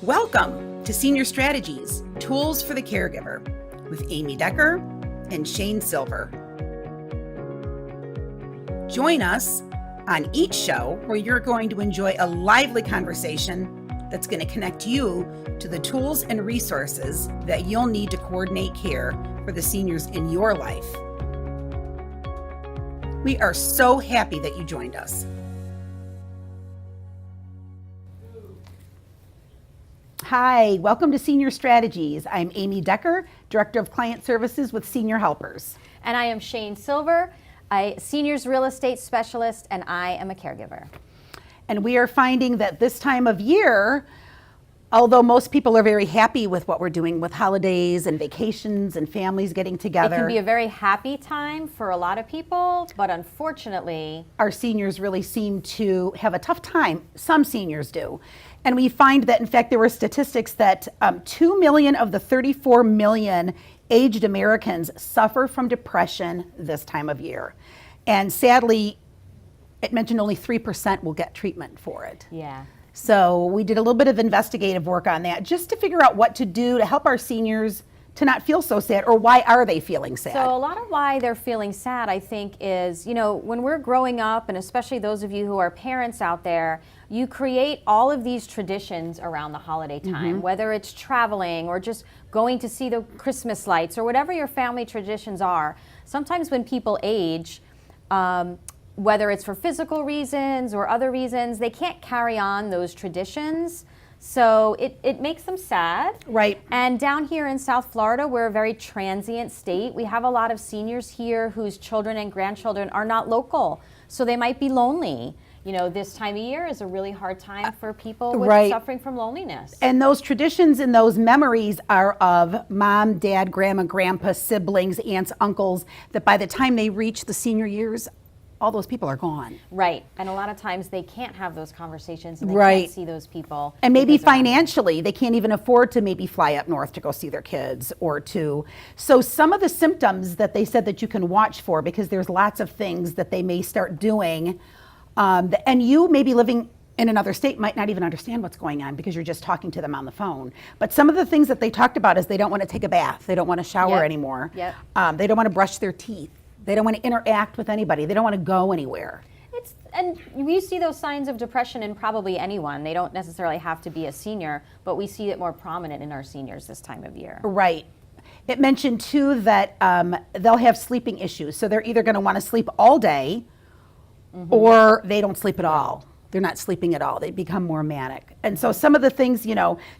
Welcome to Senior Strategies, Tools for the Caregiver with Amy Decker and Shayne Silver. Join us on each show where you're going to enjoy a lively conversation that's going to connect you to the tools and resources that you'll need to coordinate care for the seniors in your life. We are so happy that you joined us. Hi, welcome to Senior Strategies. I'm Amy Decker, Director of Client Services with Senior Helpers. And I am Shayne Silver, a seniors real estate specialist, and I am a caregiver. And we are finding that this time of year, although most people are very happy with what we're doing with holidays and vacations and families getting together. It can be a very happy time for a lot of people, but unfortunately, our seniors really seem to have a tough time. Some seniors do. And we find that, in fact, there were statistics that 2 million of the 34 million aged Americans suffer from depression this time of year. And sadly, it mentioned only 3% will get treatment for it. Yeah. So we did a little bit of investigative work on that just to figure out what to do to help our seniors to not feel so sad, or why are they feeling sad? So a lot of why they're feeling sad, I think, is, when we're growing up, and especially those of you who are parents out there, you create all of these traditions around the holiday time, whether it's traveling or just going to see the Christmas lights or whatever your family traditions are. Sometimes when people age, whether it's for physical reasons or other reasons, they can't carry on those traditions. So it makes them sad. Right. And down here in South Florida, we're a very transient state. We have a lot of seniors here whose children and grandchildren are not local. So they might be lonely. This time of year is a really hard time for people with suffering from loneliness. And those traditions and those memories are of mom, dad, grandma, grandpa, siblings, aunts, uncles, that by the time they reach the senior years, all those people are gone. Right. And a lot of times they can't have those conversations and they can't see those people. And maybe financially, they can't even afford to maybe fly up north to go see their kids So some of the symptoms that they said that you can watch for, because there's lots of things that they may start doing, and you may be living in another state, might not even understand what's going on because you're just talking to them on the phone. But some of the things that they talked about is they don't want to take a bath. They don't want to shower anymore. Yep. They don't want to brush their teeth. They don't want to interact with anybody. They don't want to go anywhere. And we see those signs of depression in probably anyone. They don't necessarily have to be a senior, but we see it more prominent in our seniors this time of year. Right. It mentioned too that they'll have sleeping issues. So they're either going to want to sleep all day or they don't sleep at all. They're not sleeping at all. They become more manic. And so some of the things,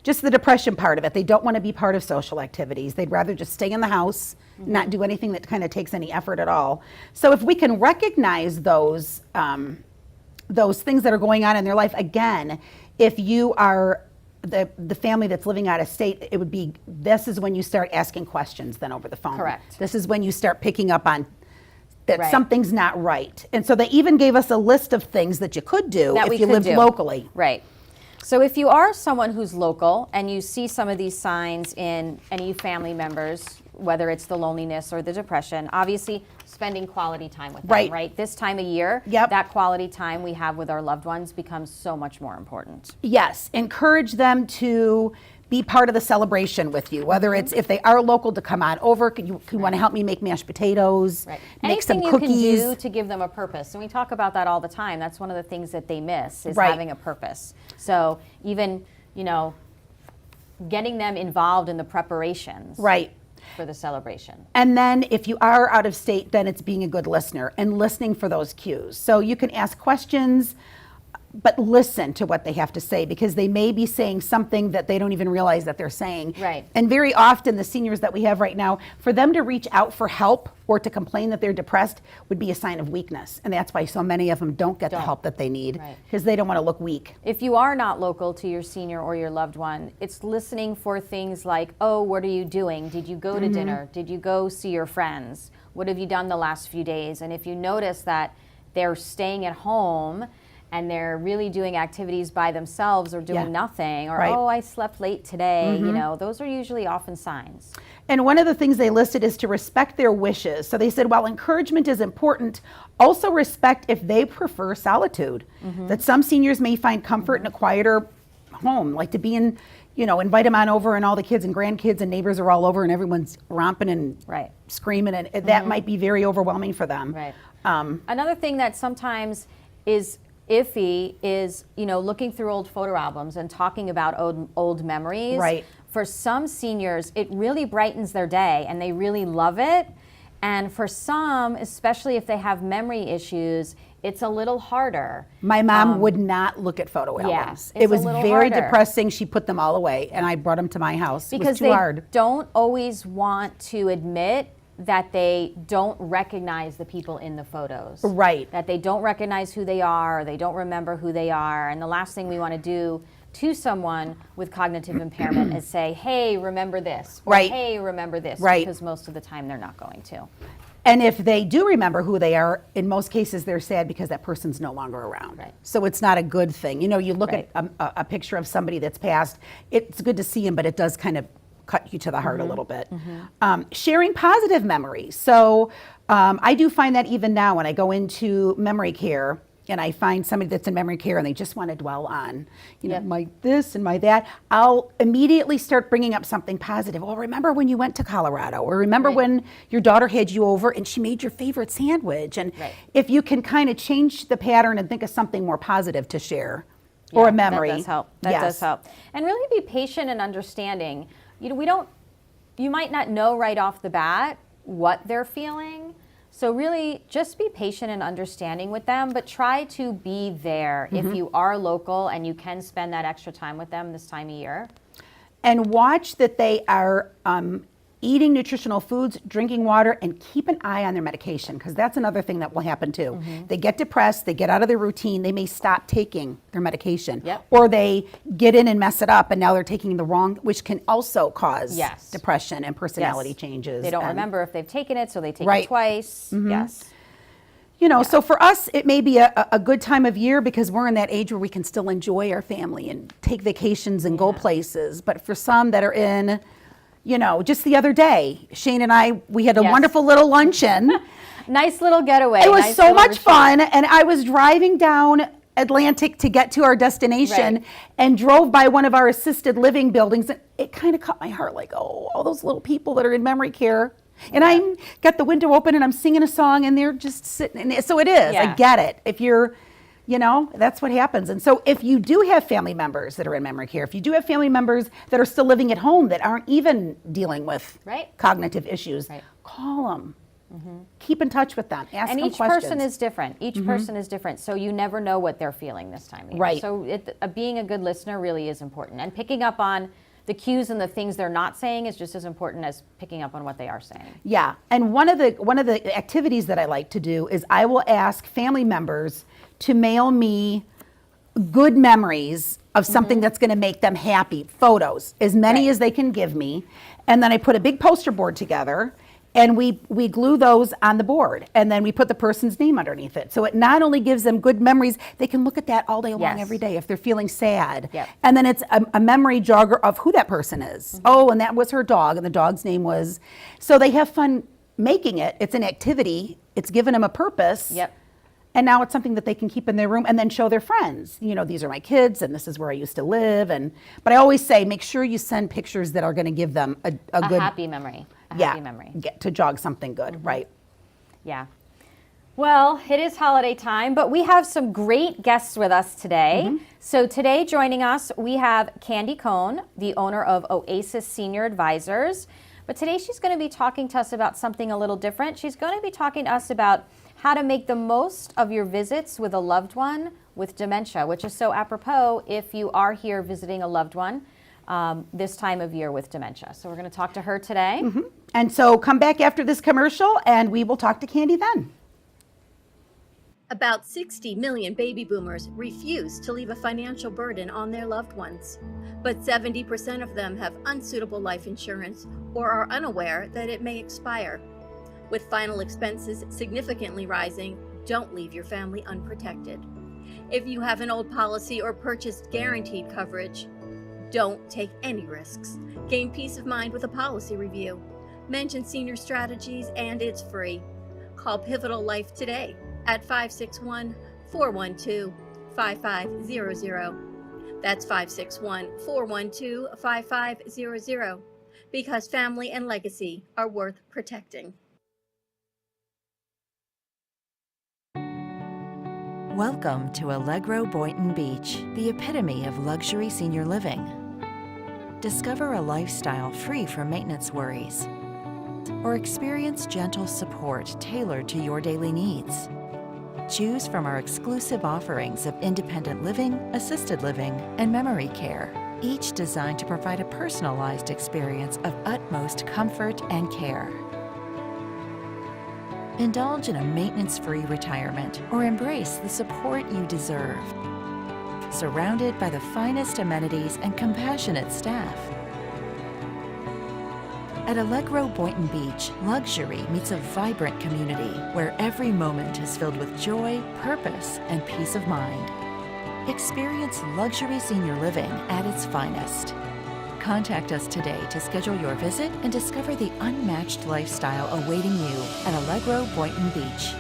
just the depression part of it, they don't want to be part of social activities. They'd rather just stay in the house, not do anything that kind of takes any effort at all. So if we can recognize those things that are going on in their life, again, if you are the family that's living out of state, it would be, this is when you start asking questions then over the phone. Correct. This is when you start picking up on that something's not right. And so they even gave us a list of things that you could do if you lived locally. Right. So if you are someone who's local and you see some of these signs in any family members, whether it's the loneliness or the depression, obviously spending quality time with them, right? This time of year, that quality time we have with our loved ones becomes so much more important. Yes, encourage them to be part of the celebration with you, whether it's, if they are local, to come on over. You want to help me make mashed potatoes, make some cookies. Anything you can do to give them a purpose. And we talk about that all the time. That's one of the things that they miss, is having a purpose. So even, getting them involved in the preparations for the celebration. And then if you are out of state, then it's being a good listener and listening for those cues. So you can ask questions, but listen to what they have to say, because they may be saying something that they don't even realize that they're saying. Right. And very often the seniors that we have right now, for them to reach out for help or to complain that they're depressed would be a sign of weakness. And that's why so many of them don't get the help that they need, because they don't want to look weak. If you are not local to your senior or your loved one, it's listening for things like, oh, what are you doing? Did you go to dinner? Did you go see your friends? What have you done the last few days? And if you notice that they're staying at home and they're really doing activities by themselves or doing nothing, or, oh, I slept late today, those are usually often signs. And one of the things they listed is to respect their wishes. So they said, while encouragement is important, also respect if they prefer solitude. That some seniors may find comfort in a quieter home, like to be in, invite them on over, and all the kids and grandkids and neighbors are all over, and everyone's romping and Right. screaming, and that might be very overwhelming for them. Right. Another thing that sometimes is iffy is, looking through old photo albums and talking about old memories. Right. For some seniors, it really brightens their day and they really love it. And for some, especially if they have memory issues, it's a little harder. My mom would not look at photo albums. it's It was a little very harder. depressing. She put them all away, and I brought them to my house. It was Because too they hard. don't always want to admit that they don't recognize the people in the photos. Right. That they don't recognize who they are, or they don't remember who they are. And the last thing we want to do to someone with cognitive impairment is say, hey, remember this. Or, Right. hey, remember this. Right. Because most of the time they're not going to. And if they do remember who they are, in most cases they're sad because that person's no longer around. Right. So it's not a good thing. You look Right. at a picture of somebody that's passed, it's good to see him, but it does kind of cut you to the heart a little bit. Sharing positive memories. So I do find that even now when I go into memory care, and I find somebody that's in memory care and they just want to dwell on, my this and my that, I'll immediately start bringing up something positive. Well, remember when you went to Colorado, or remember Right. when your daughter had you over and she made your favorite sandwich. And Right. if you can kind of change the pattern and think of something more positive to share, or a memory. That does help. That Yes. does help. And really be patient and understanding. You might not know right off the bat what they're feeling. So really just be patient and understanding with them, but try to be there if you are local and you can spend that extra time with them this time of year. And watch that they are eating nutritional foods, drinking water, and keep an eye on their medication, because that's another thing that will happen too. They get depressed, they get out of their routine, they may stop taking their medication. Yep. Or they get in and mess it up, and now they're taking the wrong, which can also cause Yes. depression and personality Yes. changes. They don't and- remember if they've taken it, so they take Right. it twice. Yes. So for us, it may be a good time of year because we're in that age where we can still enjoy our family and take vacations and go places. But for some that are in, just the other day, Shane and I, we had a Yes. wonderful little luncheon. Nice little getaway. It was nice so little much retreat. fun. And I was driving down Atlantic to get to our destination Right. and drove by one of our assisted living buildings. And it kind of caught my heart, like, oh, all those little people that are in memory care. And I got the window open and I'm singing a song and they're just sitting. And so it is. I Yeah. get it. If you're, that's what happens. And so if you do have family members that are in memory care, if you do have family members that are still living at home that aren't even dealing with Right. cognitive issues, Right. call them. Keep in touch with them. Ask And them each questions. person is different. Each person is different. So you never know what they're feeling this time of year. Right. So being a good listener really is important. And picking up on the cues and the things they're not saying is just as important as picking up on what they are saying. Yeah, and one of the activities that I like to do is I will ask family members to mail me good memories of something that's going to make them happy, photos, as many Right. as they can give me, and then I put a big poster board together. And we glue those on the board, and then we put the person's name underneath it. So it not only gives them good memories, they can look at that all day long, Yes. every day if they're feeling sad. Yep. And then it's a memory jogger of who that person is. Oh, and that was her dog, and the dog's name was. So they have fun making it. It's an activity. It's given them a purpose. Yep. And now it's something that they can keep in their room and then show their friends. These are my kids, and this is where I used to live. But I always say, make sure you send pictures that are going to give them a good happy memory. Happy memory. Get to jog something good, right? Yeah. Well, it is holiday time, but we have some great guests with us today. So today joining us, we have Candy Cohn, the owner of Oasis Senior Advisors. But today she's going to be talking to us about something a little different. She's going to be talking to us about how to make the most of your visits with a loved one with dementia, which is so apropos if you are here visiting a loved one this time of year with dementia. So we're going to talk to her today. And so come back after this commercial and we will talk to Candy then. About 60 million baby boomers refuse to leave a financial burden on their loved ones, but 70% of them have unsuitable life insurance or are unaware that it may expire. With final expenses significantly rising, don't leave your family unprotected. If you have an old policy or purchased guaranteed coverage, don't take any risks. Gain peace of mind with a policy review. Mention Senior Strategies and it's free. Call Pivotal Life today at 561-412-5500. That's 561-412-5500. Because family and legacy are worth protecting. Welcome to Allegro Boynton Beach, the epitome of luxury senior living. Discover a lifestyle free from maintenance worries, or experience gentle support tailored to your daily needs. Choose from our exclusive offerings of independent living, assisted living, and memory care, each designed to provide a personalized experience of utmost comfort and care. Indulge in a maintenance-free retirement or embrace the support you deserve. Surrounded by the finest amenities and compassionate staff. At Allegro Boynton Beach, luxury meets a vibrant community where every moment is filled with joy, purpose, and peace of mind. Experience luxury senior living at its finest. Contact us today to schedule your visit and discover the unmatched lifestyle awaiting you at Allegro Boynton Beach.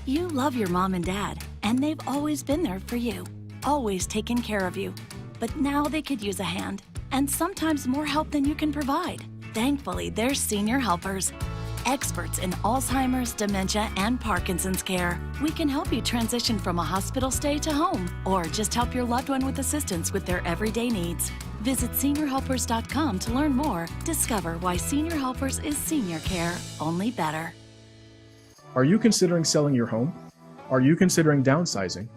You love your mom and dad, and they've always been there for you, always taken care of you. But now they could use a hand, and sometimes more help than you can provide. Thankfully, there's Senior Helpers, experts in Alzheimer's, dementia, and Parkinson's care. We can help you transition from a hospital stay to home, or just help your loved one with assistance with their everyday needs. Visit seniorhelpers.com to learn more. Discover why Senior Helpers is senior care, only better. Are you considering selling your home? Are you considering downsizing?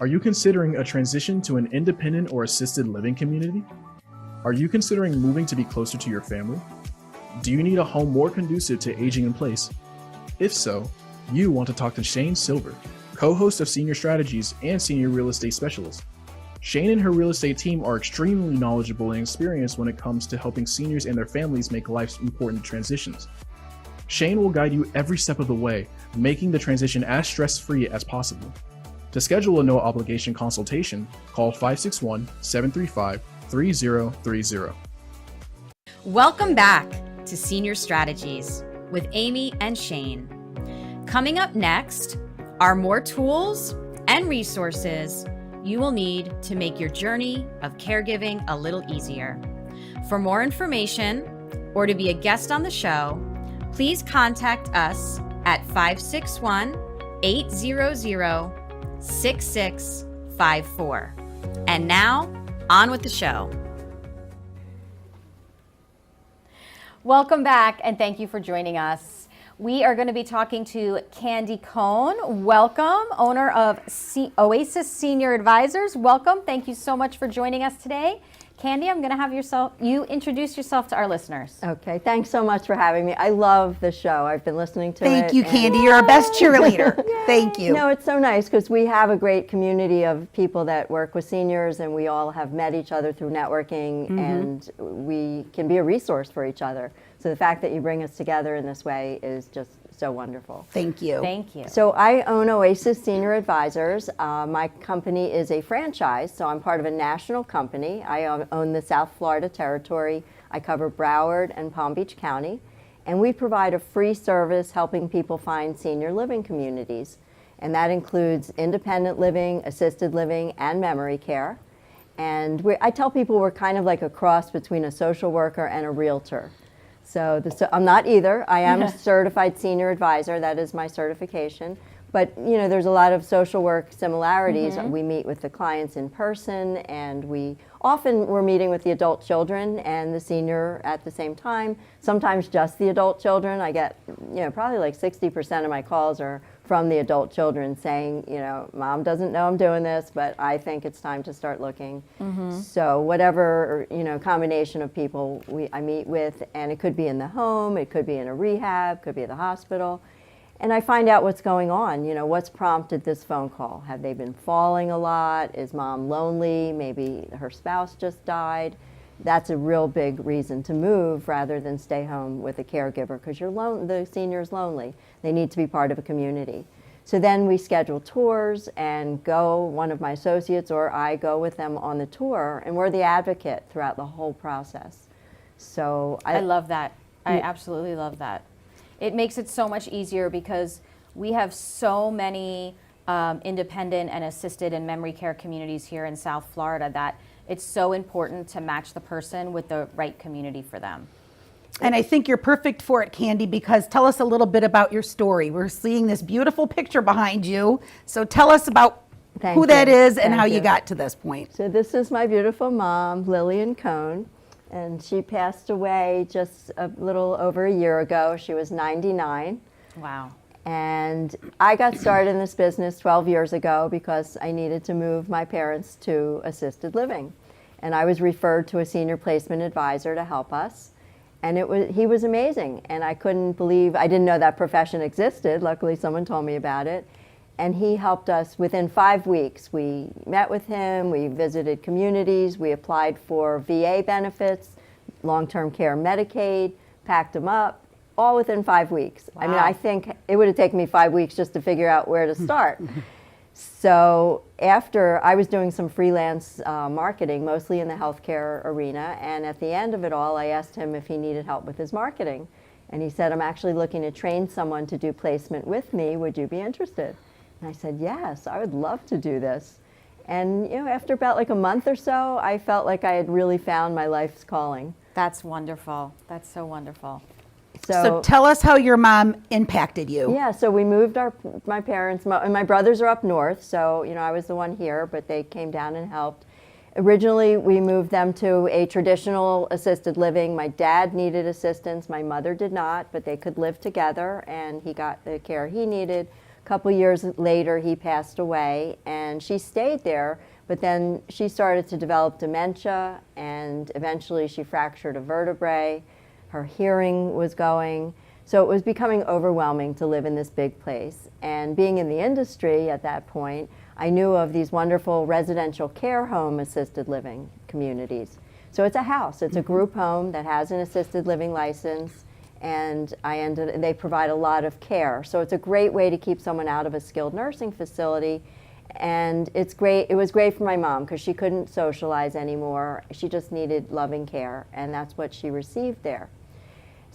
Are you considering a transition to an independent or assisted living community? Are you considering moving to be closer to your family? Do you need a home more conducive to aging in place? If so, you want to talk to Shayne Silver, co-host of Senior Strategies and Senior Real Estate Specialist. Shayne and her real estate team are extremely knowledgeable and experienced when it comes to helping seniors and their families make life's important transitions. Shayne will guide you every step of the way, making the transition as stress-free as possible. To schedule a no-obligation consultation, call 561-735-3030. Welcome back to Senior Strategies with Amy and Shayne. Coming up next are more tools and resources you will need to make your journey of caregiving a little easier. For more information or to be a guest on the show, please contact us at 561-800-6654. And now, on with the show. Welcome back, and thank you for joining us. We are going to be talking to Candy Cohn. Welcome, owner of Oasis Senior Advisors. Welcome. Thank you so much for joining us today. Candy, I'm going to have you introduce yourself to our listeners. Okay, thanks so much for having me. I love the show. I've been listening to it. Thank you, Candy. You're our best cheerleader. Thank you. No, it's so nice because we have a great community of people that work with seniors, and we all have met each other through networking, and we can be a resource for each other. So the fact that you bring us together in this way is just so wonderful. Thank you. Thank you. So I own Oasis Senior Advisors. My company is a franchise, so I'm part of a national company. I own the South Florida territory. I cover Broward and Palm Beach County. And we provide a free service helping people find senior living communities. And that includes independent living, assisted living, and memory care. And I tell people we're kind of like a cross between a social worker and a realtor. So I'm not either. I am a certified senior advisor. That is my certification. But you know, there's a lot of social work similarities. We meet with the clients in person, and we're meeting with the adult children and the senior at the same time. Sometimes just the adult children. I get, probably like 60% of my calls are from the adult children saying, Mom doesn't know I'm doing this, but I think it's time to start looking. So whatever, combination of people I meet with, and it could be in the home, it could be in a rehab, could be at the hospital. And I find out what's going on, what's prompted this phone call. Have they been falling a lot? Is mom lonely? Maybe her spouse just died. That's a real big reason to move rather than stay home with a caregiver, because the senior's lonely. They need to be part of a community. So then we schedule tours and one of my associates or I go with them on the tour, and we're the advocate throughout the whole process. So I love that. I absolutely love that. It makes it so much easier because we have so many independent and assisted and memory care communities here in South Florida that it's so important to match the person with the right community for them. And I think you're perfect for it, Candy, because tell us a little bit about your story. We're seeing this beautiful picture behind you. So tell us about Thank who that you. is and Thank how you you. got to this point. So this is my beautiful mom, Lillian Cohn, and she passed away just a little over a year ago. She was 99. Wow. And I got started in this business 12 years ago because I needed to move my parents to assisted living. And I was referred to a senior placement advisor to help us. And he was amazing. And I couldn't believe, I didn't know that profession existed. Luckily, someone told me about it. And he helped us within 5 weeks. We met with him, we visited communities, we applied for VA benefits, long-term care Medicaid, packed them up, all within 5 weeks. I mean, I think it would have taken me 5 weeks just to figure out where to start. So after I was doing some freelance marketing, mostly in the healthcare arena, and at the end of it all, I asked him if he needed help with his marketing. And he said, I'm actually looking to train someone to do placement with me. Would you be interested? And I said, yes, I would love to do this. And you know, after about like a month or so, I felt like I had really found my life's calling. That's wonderful. That's so wonderful. So tell us how your mom impacted you. Yeah, so we moved my parents, and my brothers are up north, so you know I was the one here, but they came down and helped. Originally, we moved them to a traditional assisted living. My dad needed assistance, my mother did not, but they could live together, and he got the care he needed. A couple years later, he passed away, and she stayed there, but then she started to develop dementia, and eventually she fractured a vertebrae. Her hearing was going. So it was becoming overwhelming to live in this big place. And being in the industry at that point, I knew of these wonderful residential care home assisted living communities. So it's a house, it's a group home that has an assisted living license, and they provide a lot of care. So it's a great way to keep someone out of a skilled nursing facility. And it's great. It was great for my mom because she couldn't socialize anymore. She just needed loving care, and that's what she received there.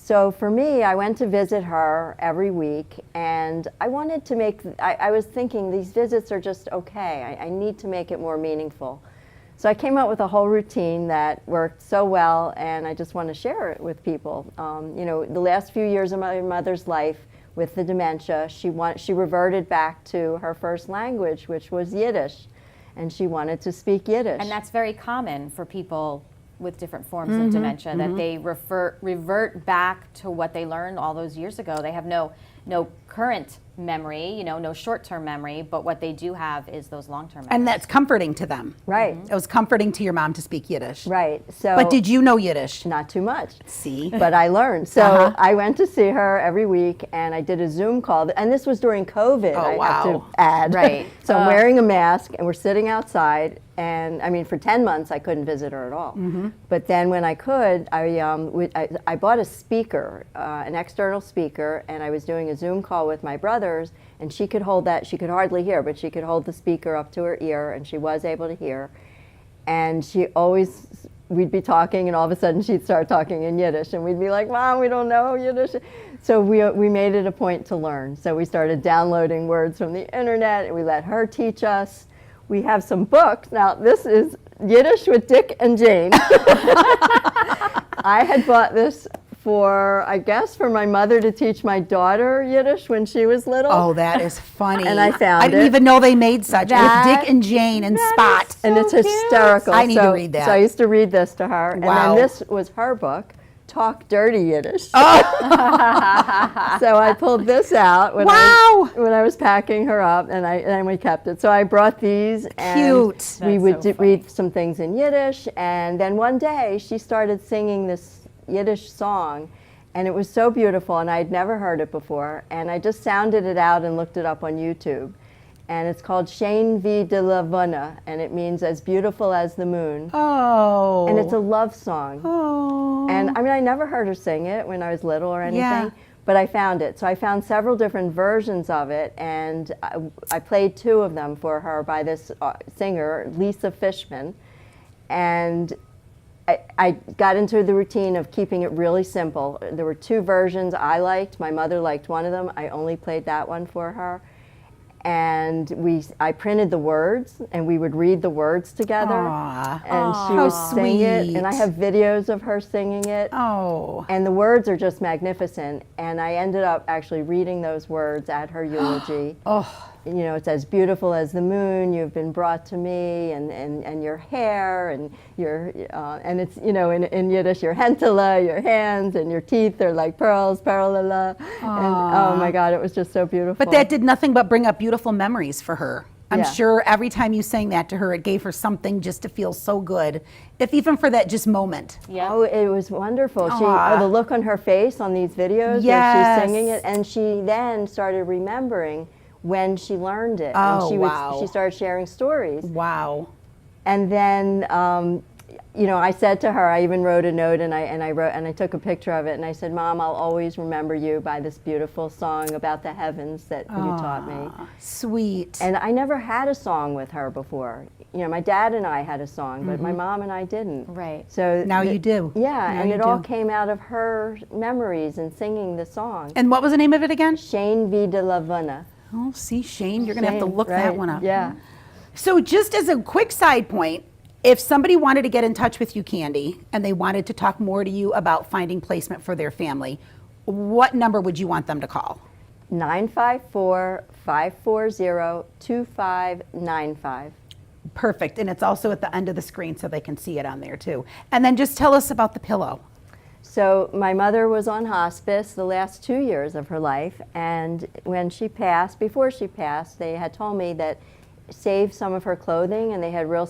So for me, I went to visit her every week, and I wanted to I was thinking these visits are just okay. I need to make it more meaningful. So I came up with a whole routine that worked so well, and I just want to share it with people. You know, the last few years of my mother's life with the dementia, she reverted back to her first language, which was Yiddish, and she wanted to speak Yiddish. And that's very common for people with different forms of dementia, that they revert back to what they learned all those years ago. They have no current memory, you know, no short-term memory, but what they do have is those long-term memories. And that's comforting to them. Right. It was comforting to your mom to speak Yiddish. Right. So, But did you know Yiddish? not too much. See? But I learned. So I went to see her every week, and I did a Zoom call. And this was during COVID, Oh, I have to wow. add. Right. So I'm wearing a mask, and we're sitting outside. And I mean, for 10 months, I couldn't visit her at all. But then when I could, I bought a speaker, an external speaker, and I was doing a Zoom call with my brothers, and she could hold that. She could hardly hear, but she could hold the speaker up to her ear, and she was able to hear. And we'd be talking, and all of a sudden she'd start talking in Yiddish, and we'd be like, Mom, we don't know Yiddish. So we made it a point to learn. So we started downloading words from the internet, and we let her teach us. We have some books. Now, this is Yiddish with Dick and Jane. I had bought this for my mother to teach my daughter Yiddish when she was little. Oh, that is funny. And I found I didn't it. even know they made such. That- With Dick and Jane and Spot. And it's hysterical. I need to read that. So I used to read this to her. Wow. And then this was her book, Talk Dirty Yiddish. Oh. So I pulled this out when Wow. when I was packing her up, and we kept it. So I brought these, and Cute. we That's would so read some things in Yiddish, and then one day she started singing this Yiddish song, and it was so beautiful, and I'd never heard it before, and I just sounded it out and looked it up on YouTube. And it's called Shayne wie de Lavuna, and it means as beautiful as the moon. Oh. And it's a love song. Oh. And I mean, I never heard her sing it when I was little or anything, Yeah. but I found it. So I found several different versions of it, and I played 2 of them for her by this singer, Lisa Fishman. And I got into the routine of keeping it really simple. There were 2 versions I liked. My mother liked one of them. I only played that one for her. and I printed the words, and we would read the words together. Aw. And she How would sing it, sweet. and I have videos of her singing it. Oh. And the words are just magnificent. And I ended up actually reading those words at her eulogy. Oh. You know, it's as beautiful as the moon, you've been brought to me, and your hair, and your, and it's, you know, in Yiddish, your hentele, your hands, and your teeth are like pearls, perlala. And oh my God, it was just so beautiful. But that did nothing but bring up beautiful memories for her. I'm Yeah. sure every time you sang that to her, it gave her something just to feel so good, if even for that just moment. Yeah. Oh, it was wonderful. Aw. The look on her face on these videos Yes. where she's singing it, and she then started remembering when she learned it. Oh, and she wow. she started sharing stories. Wow. And then, you know, I said to her, I even wrote a note, and I took a picture of it, and I said, Mom, I'll always remember you by this beautiful song about the heavens that you taught me. Sweet. And I never had a song with her before. You know, my dad and I had a song, but my mom and I didn't. Right. So Now you do. Yeah, Now and you it all do. came out of her memories and singing the song. And what was the name of it again? Shayne V. de la Vuna. Oh, see, Shane, you're going to have to Shayne, look that right, one up. Yeah. So just as a quick side point, if somebody wanted to get in touch with you, Candy, and they wanted to talk more to you about finding placement for their family, what number would you want them to call? 954-540-2595. Perfect. And it's also at the end of the screen so they can see it on there too. And then just tell us about the pillow. So my mother was on hospice the last 2 years of her life, and when she passed, before she passed, they had told me that save some of her clothing, and they had real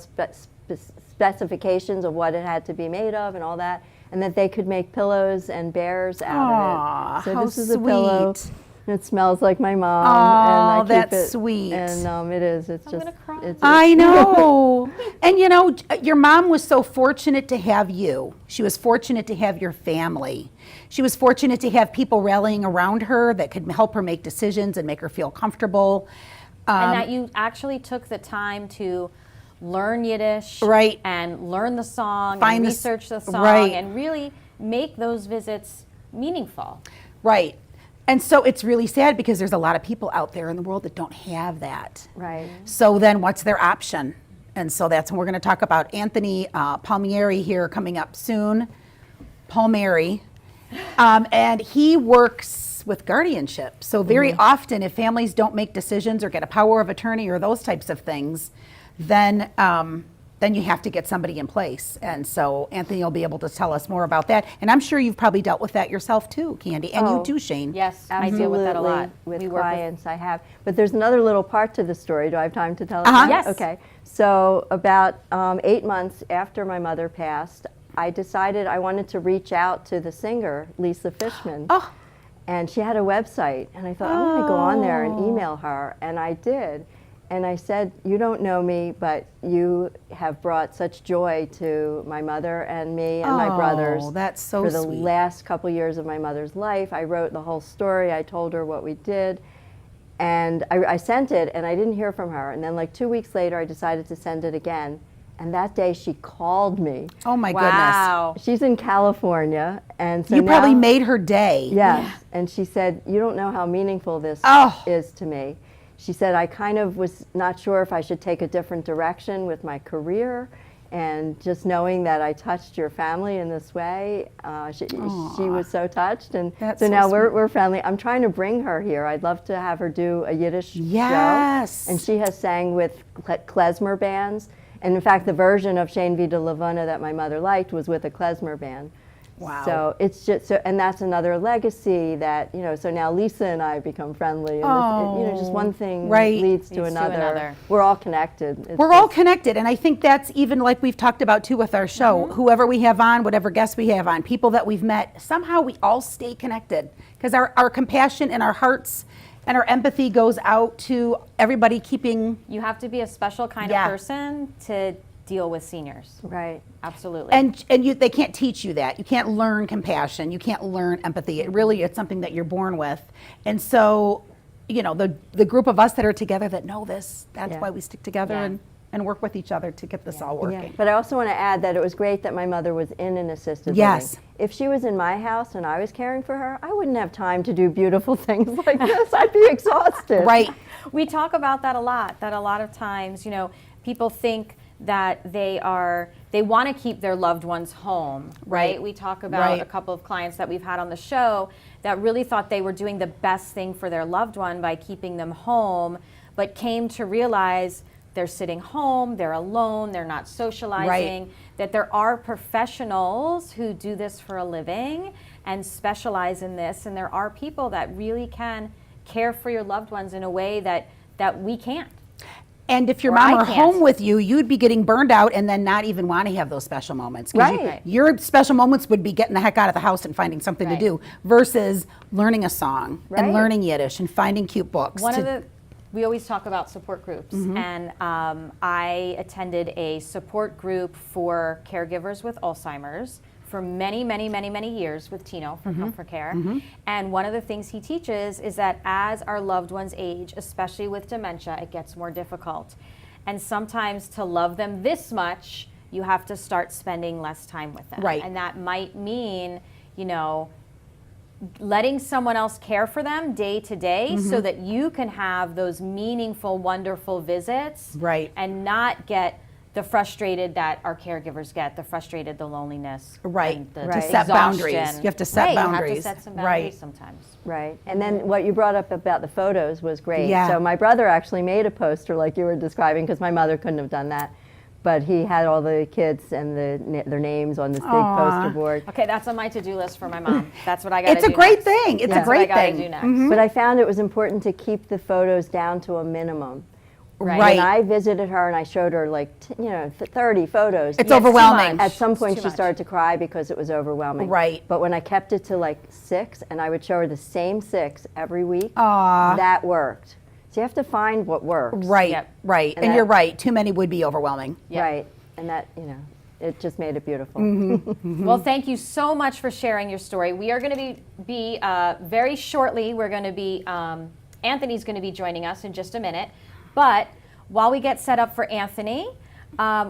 specifications of what it had to be made of and all that, and that they could make pillows and bears out Aw, of it. So how this is a pillow. sweet. It smells like my mom. Oh, and I keep that's it, sweet. And it is. It's just. gonna cry. I know. And you know, your mom was so fortunate to have you. She was fortunate to have your family. She was fortunate to have people rallying around her that could help her make decisions and make her feel comfortable. And that you actually took the time to learn Yiddish, Right. and learn the song, Find and the research the song, right. and really make those visits meaningful. Right. And so it's really sad because there's a lot of people out there in the world that don't have that. Right. So then what's their option? And so that's when we're going to talk about Anthony Palmieri here coming up soon. Palmieri. And he works with guardianship. So very often if families don't make decisions or get a power of attorney or those types of things, then you have to get somebody in place. And so Anthony will be able to tell us more about that. And I'm sure you've probably dealt with that yourself too, Candy. And you too, Shane. Yes, I deal with that a lot. With We work clients, I have. But there's another little part to the story. Do I have time to tell it? Uh-huh. now? Yes. Okay. So about 8 months after my mother passed, I decided I wanted to reach out to the singer, Lisa Fishman. Oh. And she had a website. And I thought, I'm going to go on there and email her. And I did. And I said, you don't know me, but you have brought such joy to my mother and me and my brothers. Oh, that's so For the sweet. last couple years of my mother's life. I wrote the whole story. I told her what we did. And I sent it, and I didn't hear from her. And then like 2 weeks later, I decided to send it again. And that day, she called me. Oh my Wow. She's in California. And so goodness. You probably now- made her day. Yes. And she said, you don't know how meaningful this Oh. is to me. She said, I kind of was not sure if I should take a different direction with my career. And just knowing that I touched your family in this way, she was so touched. And That's so so now sweet. we're family. I'm trying to bring her here. I'd love to have her do a Yiddish Yes. show. And she has sang with klezmer bands. And in fact, the version of Shayne V. de la Vuna that my mother liked was with a klezmer band. Wow. So it's just so, and that's another legacy that, you know, so now Lisa and I become friendly, and this, you know, just one thing Right. leads to Leads to another. another. We're all connected. It's We're all just- connected, and I think that's even like we've talked about too with our show. Whoever we have on, whatever guests we have on, people that we've met, somehow we all stay connected because our compassion and our hearts and our empathy goes out to everybody keeping. You have to be a special kind Yeah. of person to deal with seniors. right. Absolutely. And they can't teach you that. You can't learn compassion. You can't learn empathy. It's something that you're born with. And so, you know, the group of us that are together that know this, that's Yeah. why we stick together. Yeah. And and work with each other to get this all working. But I also want to add that it was great that my mother was in an assisted Yes. living. If she was in my house and I was caring for her, I wouldn't have time to do beautiful things like this. I'd be exhausted. Right. We talk about that a lot, that a lot of times, you know, people think that they want to keep their loved ones home, right? We talk about a couple of clients that we've had on the show that really thought they were doing the best thing for their loved one by keeping them home, but came to realize they're sitting home, they're alone, they're not socializing, that there are professionals who do this for a living and specialize in this, and there are people that really can care for your loved ones in a way that we can't. And if your Or mom I were can't. home with you, you'd be getting burned out and then not even want to have those special moments. 'Cause Right. your special moments would be getting the heck out of the house and finding something to Right. do versus learning a song and Right. learning Yiddish and finding cute books. We always talk about support groups, and I attended a support group for caregivers with Alzheimer's for many, many, many, many years with Tino from Comfort Care. And one of the things he teaches is that as our loved ones age, especially with dementia, it gets more difficult. And sometimes to love them this much, you have to start spending less time with them. Right. And that might mean, you know, letting someone else care for them day to day so that you can have those meaningful, wonderful visits. Right. And not get the frustrated that our caregivers get, the frustrated, the loneliness. Right. And the To set boundaries. exhaustion. You have to set Right, You boundaries. have to set some Right. boundaries sometimes. Right. And then what you brought up about the photos was great. Yeah. So my brother actually made a poster like you were describing, because my mother couldn't have done that. But he had all the kids and their names on this big poster board. Okay, that's on my to-do list for my mom. That's what I got to do It's a great next. thing. It's That's a what I great gotta thing. do next. But I found it was important to keep the photos down to a minimum. Right. When I visited her and I showed her like 30 photos, It's too overwhelming. much. at some point too she much. started to cry because it was overwhelming. Right. But when I kept it to like 6 and I would show her the same 6 every week, Aw. that worked. So you have to find what works. Right, Yep. right. And And that- you're right. Too many would be overwhelming. Yep. Right. And that, it just made it beautiful. Well, thank you so much for sharing your story. We are going to be very shortly, we're going to be, Anthony's going to be joining us in just a minute. But while we get set up for Anthony,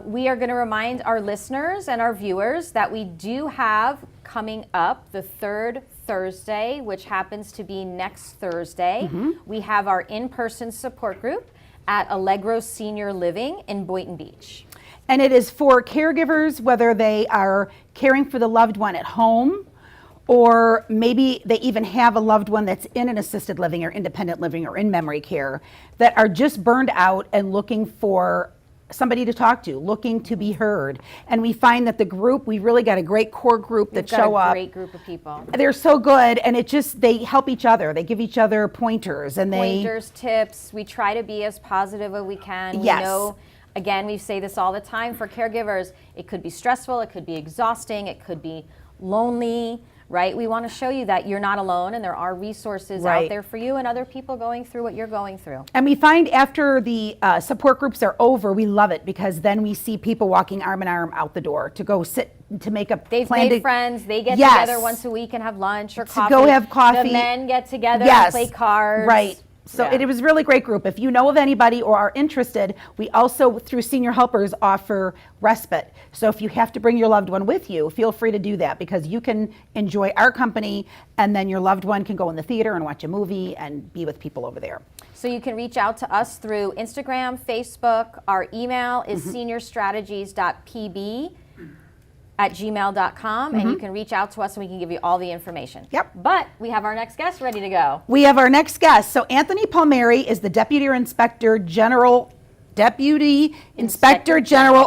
we are going to remind our listeners and our viewers that we do have coming up the third Thursday, which happens to be next Thursday. We have our in-person support group at Allegro Senior Living in Boynton Beach. And it is for caregivers, whether they are caring for the loved one at home, or maybe they even have a loved one that's in an assisted living or independent living or in memory care, that are just burned out and looking for somebody to talk to, looking to be heard. And we find that the group, we really got a great core group that We've got show a up. great group of people. They're so good, and they help each other. They give each other pointers, and Pointers, tips. We try to be as positive as we can. Yes. We know, again, we say this all the time for caregivers, it could be stressful, it could be exhausting, it could be lonely, right? We want to show you that you're not alone and there are resources Right. out there for you and other people going through what you're going through. And we find after the support groups are over, we love it because then we see people walking arm in arm out the door to go sit, to make a They've plan made to- friends. They get Yes. together once a week and have lunch or To coffee. go have coffee. The men get together Yes. and play cards. Right. So Yeah. it was a really great group. If you know of anybody or are interested, we also, through Senior Helpers, offer respite. So if you have to bring your loved one with you, feel free to do that because you can enjoy our company and then your loved one can go in the theater and watch a movie and be with people over there. So you can reach out to us through Instagram, Facebook. Our email is Mm-hmm. seniorstrategies.pb@gmail.com, and you can reach out to us and we can give you all the information. Mm-hmm. Yep. But we have our next guest ready to go. We have our next guest. So Anthony Palmieri is the Deputy Inspector General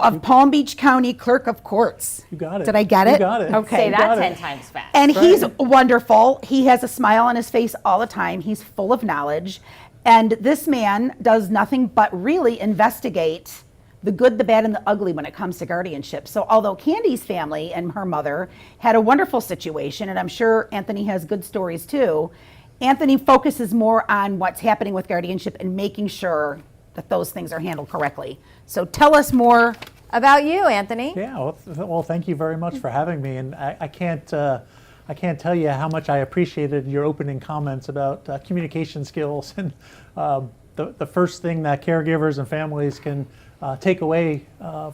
of Palm Beach County Clerk of Courts. You got it. Did I get it? You got it. Okay. Say You that got 10 it. times fast. And he's wonderful. He has a smile on his face all the time. He's full of knowledge. And this man does nothing but really investigate the good, the bad, and the ugly when it comes to guardianship. So although Candy's family and her mother had a wonderful situation, and I'm sure Anthony has good stories too, Anthony focuses more on what's happening with guardianship and making sure that those things are handled correctly. So tell us more. About you, Anthony. Yeah, well, thank you very much for having me. And I can't tell you how much I appreciated your opening comments about communication skills. And the first thing that caregivers and families can take away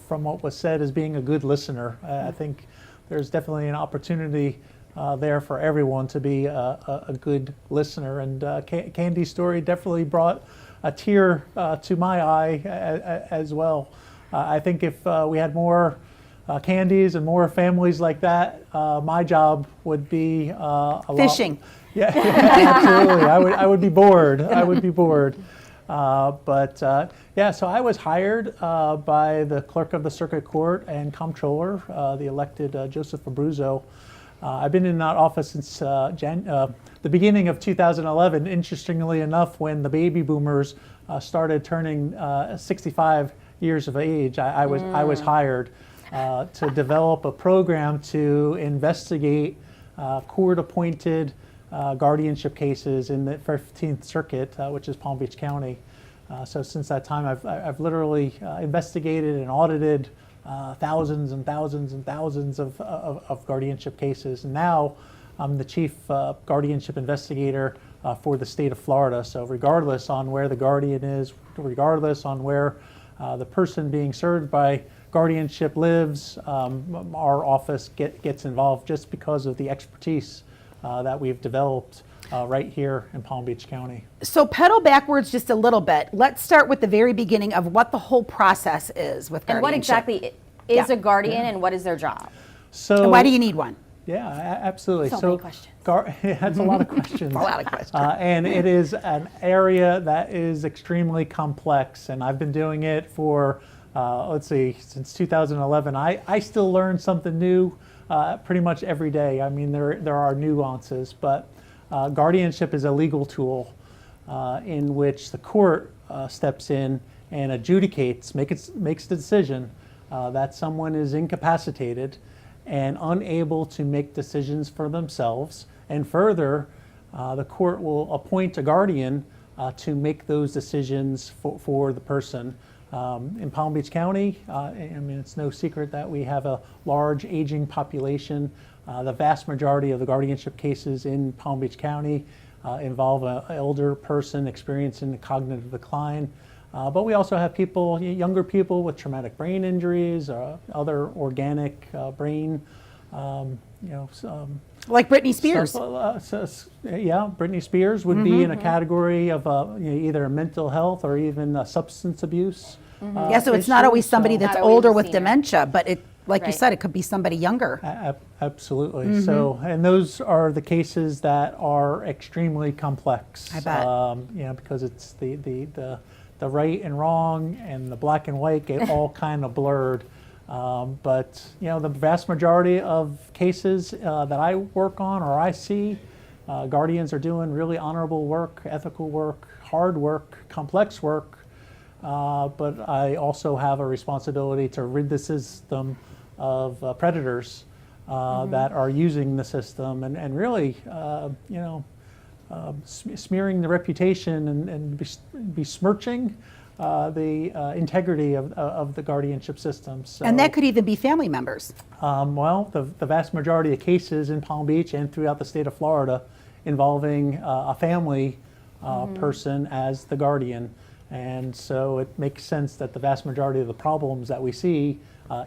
from what was said as being a good listener. I think there's definitely an opportunity there for everyone to be a good listener. And Candy's story definitely brought a tear to my eye as well. I think if we had more Candies and more families like that, my job would be Fishing. Yeah, absolutely. I would be bored. I would be bored. Yeah, so I was hired by the clerk of the circuit court and comptroller, the elected Joseph Abruzzo. I've been in that office since the beginning of 2011. Interestingly enough, when the baby boomers started turning 65 years of age, I was hired to develop a program to investigate court-appointed guardianship cases in the 15th Circuit, which is Palm Beach County. So since that time, I've literally investigated and audited thousands and thousands and thousands of guardianship cases. And now I'm the chief guardianship investigator for the state of Florida. So regardless on where the guardian is, regardless on where the person being served by guardianship lives, our office gets involved just because of the expertise that we've developed right here in Palm Beach County. So pedal backwards just a little bit. Let's start with the very beginning of what the whole process is with guardianship. And what exactly is a guardian and what is their job? So And why do you need one? Yeah, absolutely. So many questions. That's a lot of questions. A lot of questions. And it is an area that is extremely complex, and I've been doing it for, since 2011. I still learn something new pretty much every day. I mean, there are nuances, but guardianship is a legal tool in which the court steps in and adjudicates, makes the decision that someone is incapacitated and unable to make decisions for themselves. And further, the court will appoint a guardian to make those decisions for the person. In Palm Beach County, I mean, it's no secret that we have a large aging population. The vast majority of the guardianship cases in Palm Beach County involve an elder person experiencing cognitive decline. But we also have younger people with traumatic brain injuries, other organic brain, Like Britney Spears. Britney Spears would be in a category of either mental health or even substance abuse. Yeah, so it's not always somebody that's Not always older a with senior. dementia, but it, like you Right. said, it could be somebody younger. Absolutely. So, and those are the cases that are extremely complex. I bet. Because it's the right and wrong and the black and white get all kind of blurred. But the vast majority of cases that I work on or I see, guardians are doing really honorable work, ethical work, hard work, complex work. But I also have a responsibility to rid the system of predators that are using the system and really, smearing the reputation and besmirching the integrity of the guardianship system. So, And that could even be family members. the vast majority of cases in Palm Beach and throughout the state of Florida involving a family person as the guardian. And so it makes sense that the vast majority of the problems that we see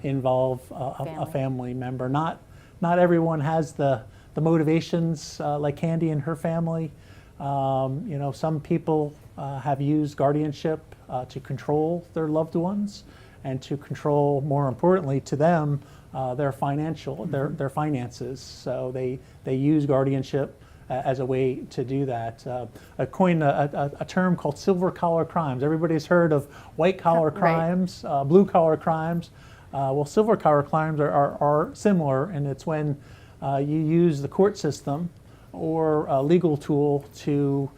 involve a family member. Not everyone has the motivations like Candy and her family. Some people have used guardianship to control their loved ones and to control, more importantly to them, their finances. So they use guardianship as a way to do that. I coined a term called silver collar crimes. Everybody's heard of white collar crimes, blue collar crimes. Well, silver collar crimes are similar, and it's when you use the court system or a legal tool to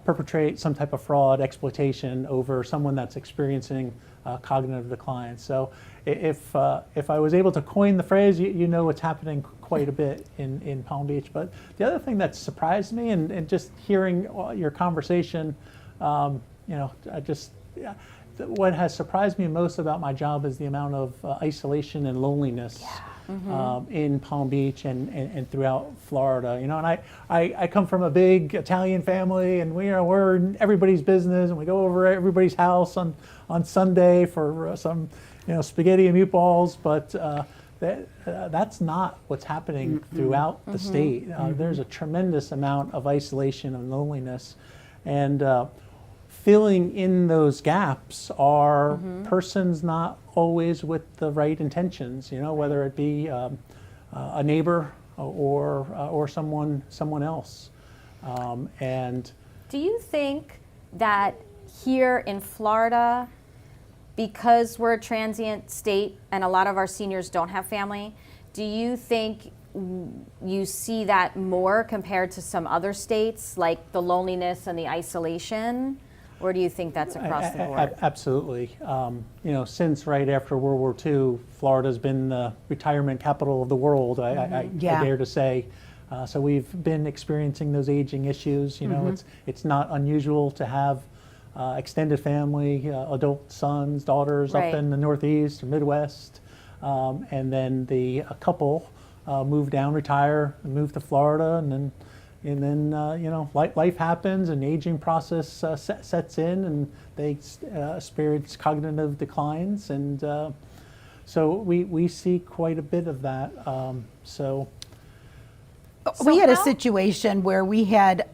perpetrate some type of fraud, exploitation over someone that's experiencing cognitive decline. So if I was able to coin the phrase, you know what's happening quite a bit in Palm Beach. But the other thing that surprised me, and just hearing your conversation, what has surprised me most about my job is the amount of isolation and loneliness in Palm Beach and throughout Florida. You know, and I come from a big Italian family, and we're in everybody's business, and we go over everybody's house on Sunday for some spaghetti and meatballs, but that's not what's happening throughout the state. There's a tremendous amount of isolation and loneliness, and filling in those gaps are persons not always with the right intentions, whether it be a neighbor or someone else. And do you think that here in Florida, because we're a transient state and a lot of our seniors don't have family, do you think you see that more compared to some other states, like the loneliness and the isolation? Or do you think that's across the board? Absolutely. Since right after World War II, Florida's been the retirement capital of the world, I dare to say. So we've been experiencing those aging issues. It's not unusual to have extended family, adult sons, daughters up in the Northeast or Midwest. And then a couple move down, retire, and move to Florida, and then life happens, and the aging process sets in, and they experience cognitive declines, and so we see quite a bit of that. We had a situation where we had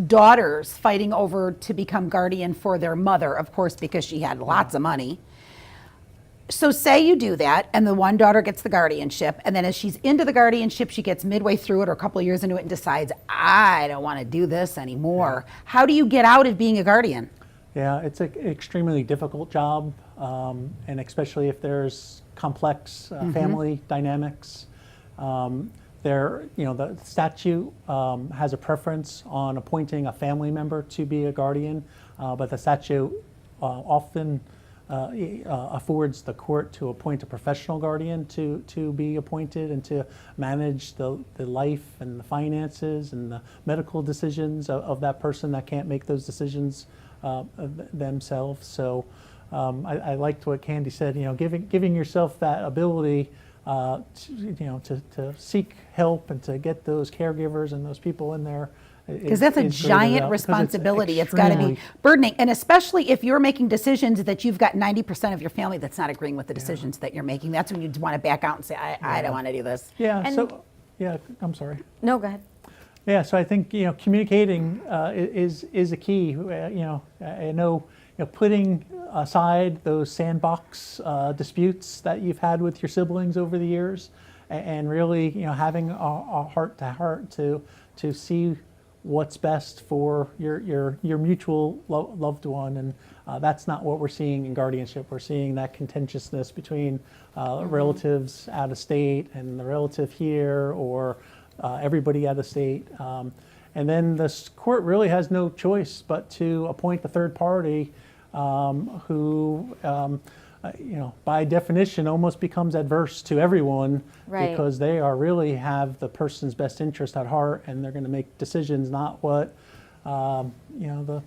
daughters fighting over to become guardian for their mother, of course, because she had lots of money. So say you do that, and the one daughter gets the guardianship, and then as she's into the guardianship, she gets midway through it or a couple of years into it and decides, I don't want to do this anymore. Yeah. How do you get out of being a guardian? Yeah, it's an extremely difficult job, and especially if there's complex family dynamics. The statute has a preference on appointing a family member to be a guardian, but the statute often affords the court to appoint a professional guardian to be appointed and to manage the life and the finances and the medical decisions of that person that can't make those decisions themselves. So I liked what Candy said, giving yourself that ability to seek help and to get those caregivers and those people in there. Because that's a giant responsibility. It's got to be burdening. And especially if you're making decisions that you've got 90% of your family that's not agreeing with the decisions that you're making. That's when you want to back out and say, I don't want to do this. Yeah, I'm sorry. No, go ahead. Yeah, so I think, communicating is a key. I know, putting aside those sandbox disputes that you've had with your siblings over the years, and really, having a heart-to-heart to see what's best for your mutual loved one, and that's not what we're seeing in guardianship. We're seeing that contentiousness between relatives out of state and the relative here, or everybody out of state, and then the court really has no choice but to appoint a third party who by definition almost becomes adverse to everyone, because they really have the person's best interest at heart, and they're going to make decisions not what the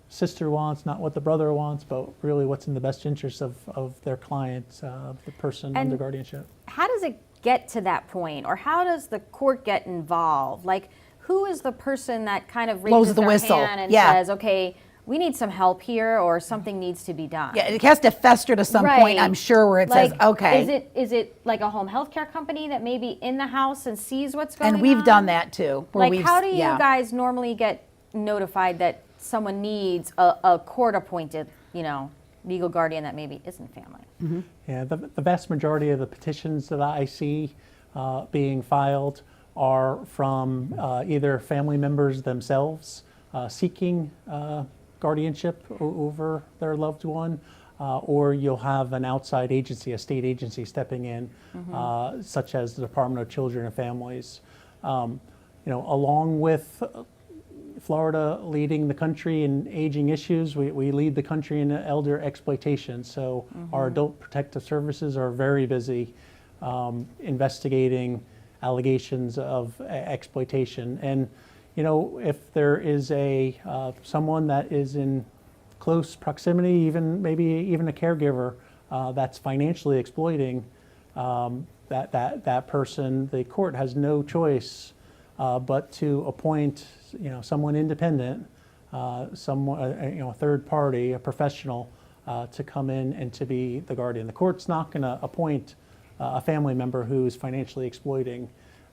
sister wants, not what the brother wants, but really what's in the best interest of their client, the person under guardianship. How does it get to that point, or how does the court get involved? Like, who is the person that kind of raises their hand and says, okay, we need some help here, or something needs to be done? Yeah, it has to fester to some point, I'm sure, where it says, okay. Is it like a home health care company that may be in the house and sees what's going on? And we've done that too. How do you guys normally get notified that someone needs a court-appointed, legal guardian that maybe isn't family? Mm-hmm. Yeah, the vast majority of the petitions that I see being filed are from either family members themselves seeking guardianship over their loved one, or you'll have an outside agency, a state agency stepping in, such as the Department of Children and Families. Along with Florida leading the country in aging issues, we lead the country in elder exploitation. So our adult protective services are very busy investigating allegations of exploitation. And if there is someone that is in close proximity, maybe even a caregiver that's financially exploiting, that person, the court has no choice but to appoint, someone independent, someone, a third party, a professional, to come in and to be the guardian. The court's not going to appoint a family member who's financially exploiting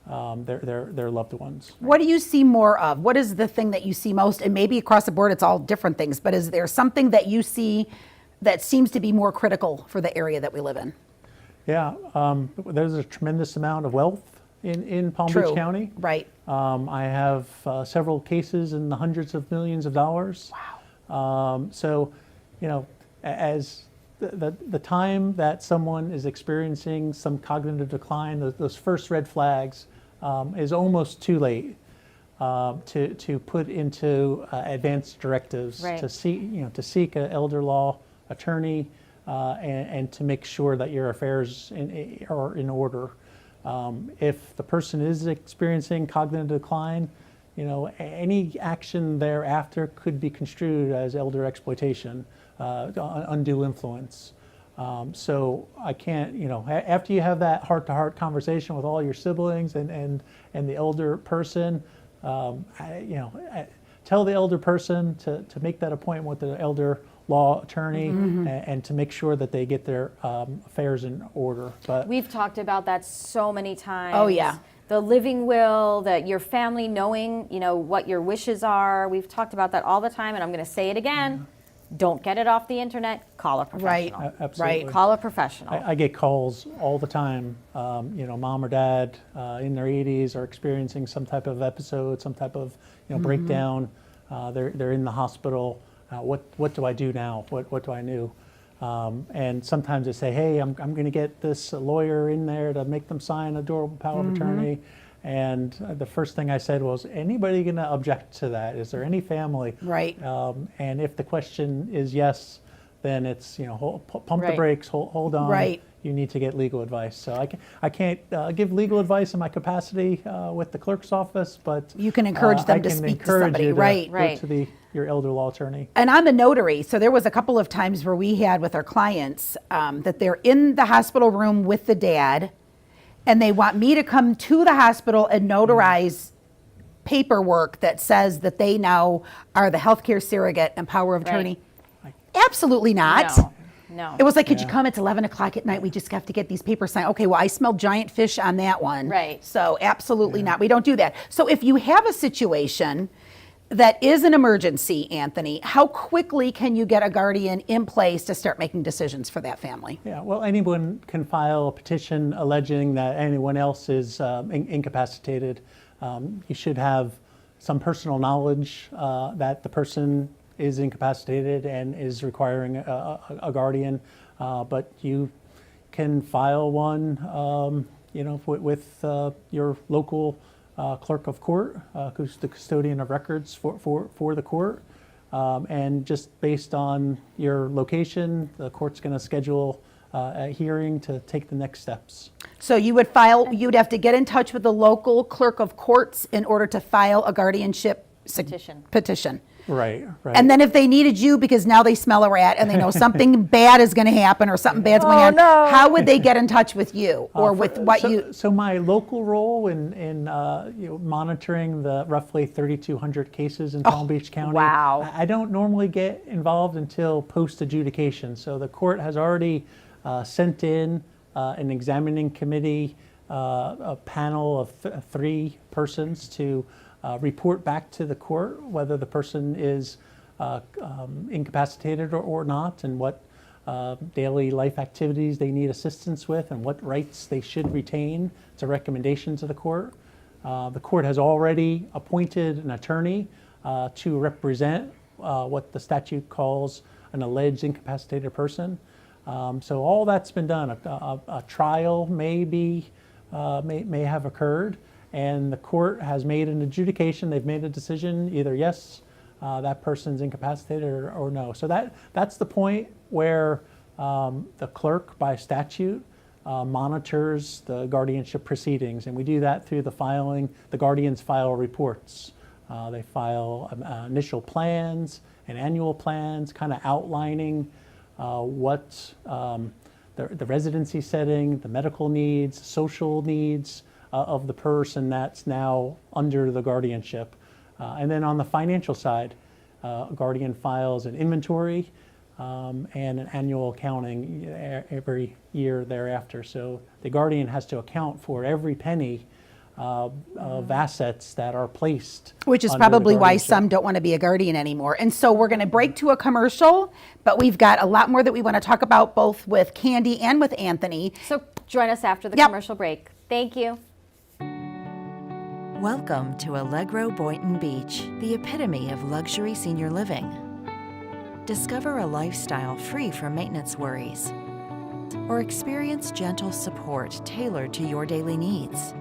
their loved ones. What do you see more of? What is the thing that you see most? And maybe across the board, it's all different things, but is there something that you see that seems to be more critical for the area that we live in? Yeah, there's a tremendous amount of wealth in Palm True. Beach County. Right. I have several cases in the hundreds of millions of dollars. Wow. So, as the time that someone is experiencing some cognitive decline, those first red flags, is almost too late to put into advanced directives, Right. to seek an elder law attorney, and to make sure that your affairs are in order. If the person is experiencing cognitive decline, any action thereafter could be construed as elder exploitation, undue influence. So I can't, after you have that heart-to-heart conversation with all your siblings and the elder person, tell the elder person to make that appointment with the elder law attorney, and to make sure that they get their affairs in order. But We've talked about that so many times. Oh, yeah. The living will, that your family knowing, what your wishes are. We've talked about that all the time, and I'm going to say it again. Don't get it off the internet. Call a Right. professional. absolutely. Right. Call a professional. I get calls all the time. Mom or dad in their 80s are experiencing some type of episode, some type of breakdown. They're in the hospital. What do I do now? What do I do? And sometimes they say, hey, I'm going to get this lawyer in there to make them sign a durable power of attorney. And the first thing I said was, anybody going to object to that? Is there any family? Right. And if the question is yes, then it's, pump the Right. brakes, hold on. Right. You need to get legal advice. So I can't give legal advice in my capacity with the clerk's office, but You can encourage them I to can speak to encourage somebody, you to right. go Right. to your elder law attorney. And I'm a notary, so there was a couple of times where we had with our clients that they're in the hospital room with the dad, and they want me to come to the hospital and notarize paperwork that says that they now are the healthcare surrogate and power of attorney. Absolutely not. No. It was like, could you come? It's 11 o'clock at night. We just have to get these papers signed. Okay, well, I smelled giant fish on that one. Right. So absolutely not. We don't do that. So if you have a situation that is an emergency, Anthony, how quickly can you get a guardian in place to start making decisions for that family? Yeah, well, anyone can file a petition alleging that anyone else is incapacitated. You should have some personal knowledge that the person is incapacitated and is requiring a guardian, but you can file one, with your local clerk of court, who's the custodian of records for the court, and just based on your location, the court's going to schedule a hearing to take the next steps. So you'd have to get in touch with the local clerk of courts in order to file a guardianship petition. Right. And then if they needed you because now they smell a rat and they know something bad is going to happen or something bad's going on, how would they get in touch with you or with what you? So my local role in monitoring the roughly 3,200 cases in Palm Beach County, wow. I don't normally get involved until post-adjudication. So the court has already sent in an examining committee, a panel of 3 persons to report back to the court whether the person is incapacitated or not, and what daily life activities they need assistance with, and what rights they should retain. It's a recommendation to the court. The court has already appointed an attorney to represent what the statute calls an alleged incapacitated person. So all that's been done. A trial may have occurred, and the court has made an adjudication. They've made a decision, either yes, that person's incapacitated, or no. So that's the point where the clerk, by statute, monitors the guardianship proceedings, and we do that through the guardians file reports. They file initial plans and annual plans, kind of outlining what the residency setting, the medical needs, social needs of the person that's now under the guardianship. And then on the financial side, a guardian files an inventory and an annual accounting every year thereafter. So the guardian has to account for every penny of assets that are placed. Which is under the probably why guardianship. some don't want to be a guardian anymore. And so we're going to break to a commercial, but we've got a lot more that we want to talk about both with Candy and with Anthony. So join us after the Yep. commercial break. Thank you. Welcome to Allegro Boynton Beach, the epitome of luxury senior living. Discover a lifestyle free from maintenance worries, or experience gentle support tailored to your daily needs.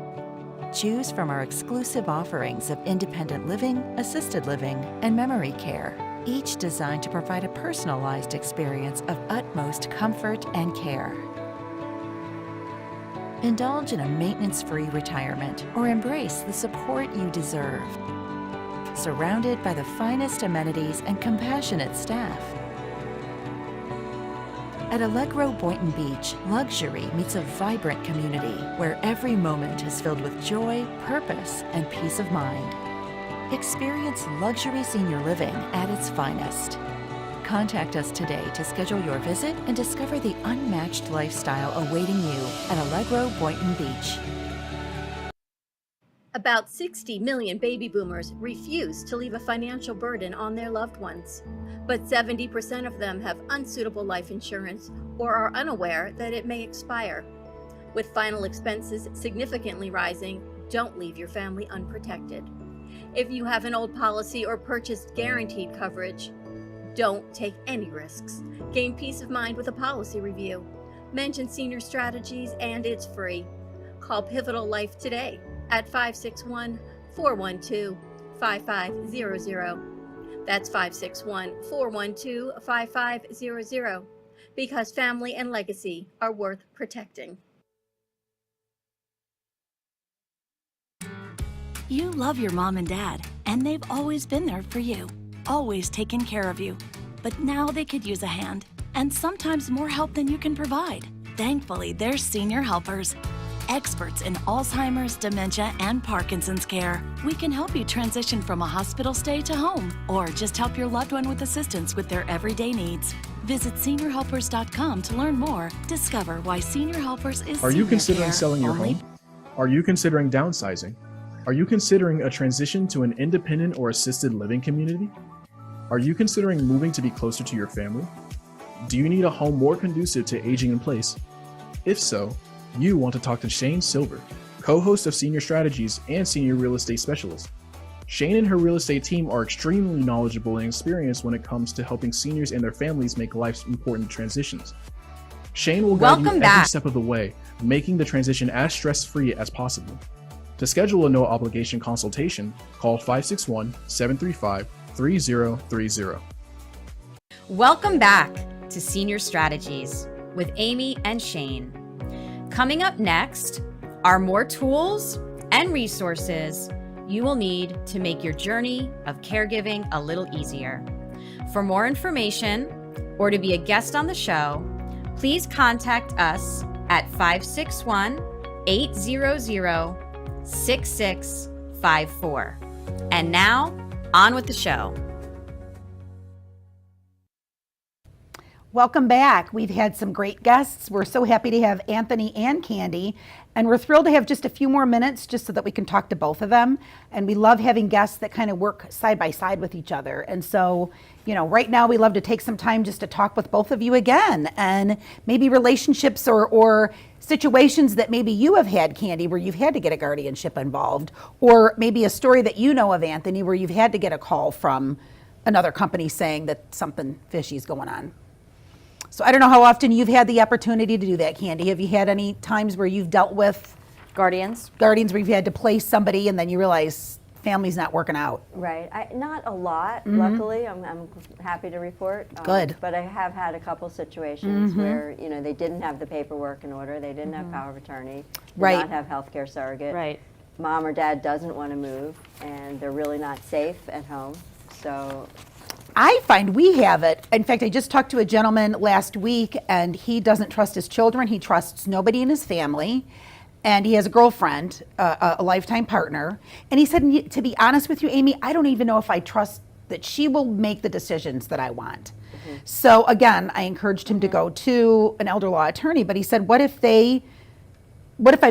Choose from our exclusive offerings of independent living, assisted living, and memory care, each designed to provide a personalized experience of utmost comfort and care. Indulge in a maintenance-free retirement or embrace the support you deserve. Surrounded by the finest amenities and compassionate staff. At Allegro Boynton Beach, luxury meets a vibrant community where every moment is filled with joy, purpose, and peace of mind. Experience luxury senior living at its finest. Contact us today to schedule your visit and discover the unmatched lifestyle awaiting you at Allegro Boynton Beach. About 60 million baby boomers refuse to leave a financial burden on their loved ones. But 70% of them have unsuitable life insurance or are unaware that it may expire. With final expenses significantly rising, don't leave your family unprotected. If you have an old policy or purchased guaranteed coverage, don't take any risks. Gain peace of mind with a policy review. Mention Senior Strategies and it's free. Call Pivotal Life today at 561-412-5500. That's 561-412-5500. Because family and legacy are worth protecting. You love your mom and dad, and they've always been there for you, always taken care of you. But now they could use a hand, and sometimes more help than you can provide. Thankfully, there's Senior Helpers, experts in Alzheimer's, dementia, and Parkinson's care. We can help you transition from a hospital stay to home, or just help your loved one with assistance with their everyday needs. Visit seniorhelpers.com to learn more. Discover why Senior Helpers is Are you senior considering care selling your only. home? Are you considering downsizing? Are you considering a transition to an independent or assisted living community? Are you considering moving to be closer to your family? Do you need a home more conducive to aging in place? If so, you want to talk to Shayne Silver, co-host of Senior Strategies and Senior Real Estate Specialist. Shayne and her real estate team are extremely knowledgeable and experienced when it comes to helping seniors and their families make life's important transitions. Shayne will guide you Welcome every back. step of the way, making the transition as stress-free as possible. To schedule a no-obligation consultation, call 561-735-3030. Welcome back to Senior Strategies with Amy and Shayne. Coming up next are more tools and resources you will need to make your journey of caregiving a little easier. For more information or to be a guest on the show, please contact us at 561-800-6654. And now, on with the show. Welcome back. We've had some great guests. We're so happy to have Anthony and Candy, and we're thrilled to have just a few more minutes just so that we can talk to both of them. And we love having guests that kind of work side by side with each other. And so, right now we love to take some time just to talk with both of you again, and maybe relationships or situations that maybe you have had, Candy, where you've had to get a guardianship involved, or maybe a story that you know of, Anthony, where you've had to get a call from another company saying that something fishy is going on. So I don't know how often you've had the opportunity to do that, Candy. Have you had any times where you've dealt with Guardians? guardians where you've had to place somebody and then you realize family's not working out? Right. Not a lot, luckily. I'm happy to report. Good. But I have had a couple situations where, they didn't have the paperwork in order. They didn't have power of attorney. Did Right. not have healthcare surrogate. Right. Mom or dad doesn't want to move, and they're really not safe at home. So I find we have it. In fact, I just talked to a gentleman last week, and he doesn't trust his children. He trusts nobody in his family. And he has a girlfriend, a lifetime partner. And he said, to be honest with you, Amy, I don't even know if I trust that she will make the decisions that I want. So again, I encouraged him to go to an elder law attorney, but he said, what if I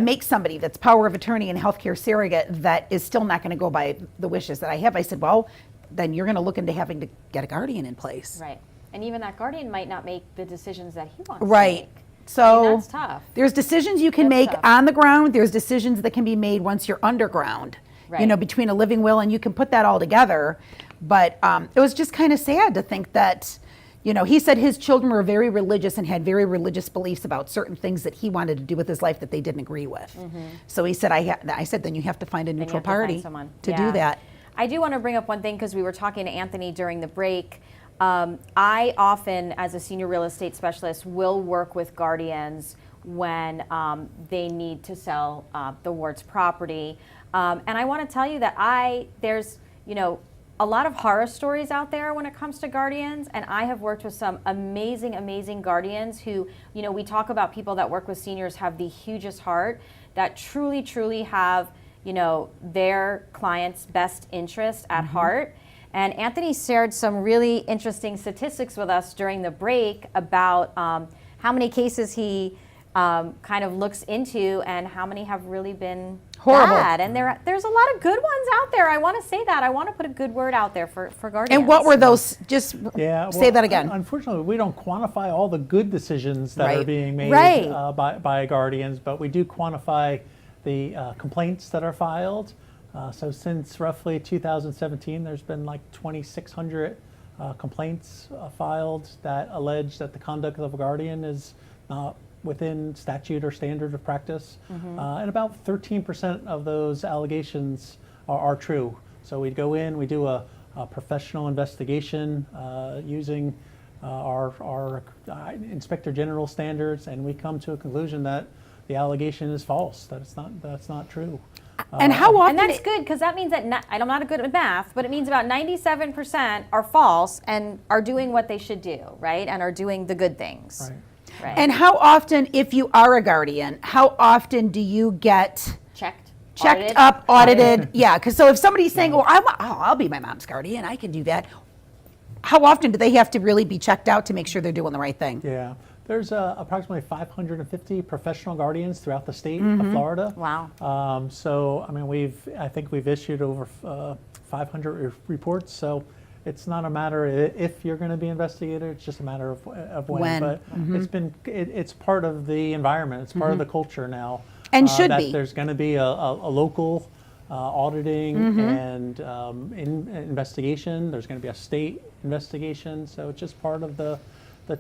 make somebody that's power of attorney and healthcare surrogate that is still not going to go by the wishes that I have? I said, well, then you're going to look into having to get a guardian in place. Right. And even that guardian might not make the decisions that he wants to Right. make. So I mean, that's tough. There's decisions you can That's make tough. on the ground. There's decisions that can be made once you're underground, Right. between a living will, and you can put that all together. But it was just kind of sad to think that, he said his children were very religious and had very religious beliefs about certain things that he wanted to do with his life that they didn't agree with. So he said, I said, then you have to find a Then you neutral have to find party someone. to Yeah. do that. I do want to bring up one thing because we were talking to Anthony during the break. I often, as a senior real estate specialist, will work with guardians when they need to sell the ward's property. And I want to tell you that there's, a lot of horror stories out there when it comes to guardians, and I have worked with some amazing, amazing guardians who, we talk about people that work with seniors have the hugest heart, that truly, truly have, their client's best interest at heart. And Anthony shared some really interesting statistics with us during the break about how many cases he kind of looks into and how many have really been Horrible. bad. And there's a lot of good ones out there. I want to say that. I want to put a good word out there for guardians. And what were those? Just Yeah, say that again. Unfortunately, we don't quantify all the good decisions that are Right. being made Right. by guardians, but we do quantify the complaints that are filed. So since roughly 2017, there's been like 2,600 complaints filed that allege that the conduct of a guardian is not within statute or standard of practice. And about 13% of those allegations are true. So we'd go in, we do a professional investigation using our Inspector General standards, and we come to a conclusion that the allegation is false, that's not true. And how often? And that's good because that means that I'm not good at math, but it means about 97% are false and are doing what they should do, right? And are doing the good things. Right. Right. And how often, if you are a guardian, how often do you get checked checked up, audited? Yeah, because so if somebody's saying, "Oh, I'll be my mom's guardian, I can do that," how often do they have to really be checked out to make sure they're doing the right thing? Yeah, there's approximately 550 professional guardians throughout the state of Florida. Wow. So I mean, I think we've issued over 500 reports. So it's not a matter if you're going to be investigated; it's just a matter of when. But it's part of the environment. It's part of the culture now. And should that be. There's going to be a local auditing and investigation. There's going to be a state investigation. So it's just part of the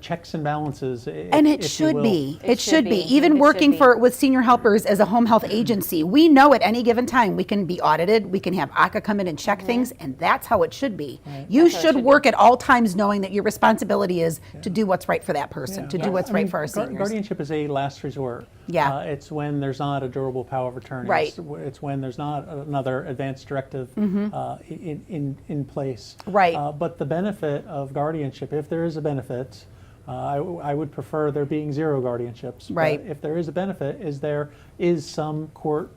checks and balances. And it should be. It should be. Even It should working be. with senior helpers as a home health agency, we know at any given time we can be audited. We can have ACA come in and check things, and that's how it should be. You should work at all times knowing that your responsibility is to do what's right for that person, to do what's right for our seniors. Guardianship is a last resort. Yeah. It's when there's not a durable power of attorney. Right. It's when there's not another advanced directive in place. Right. But the benefit of guardianship, if there is a benefit, I would prefer there being zero guardianships. Right. But if there is a benefit, there is some court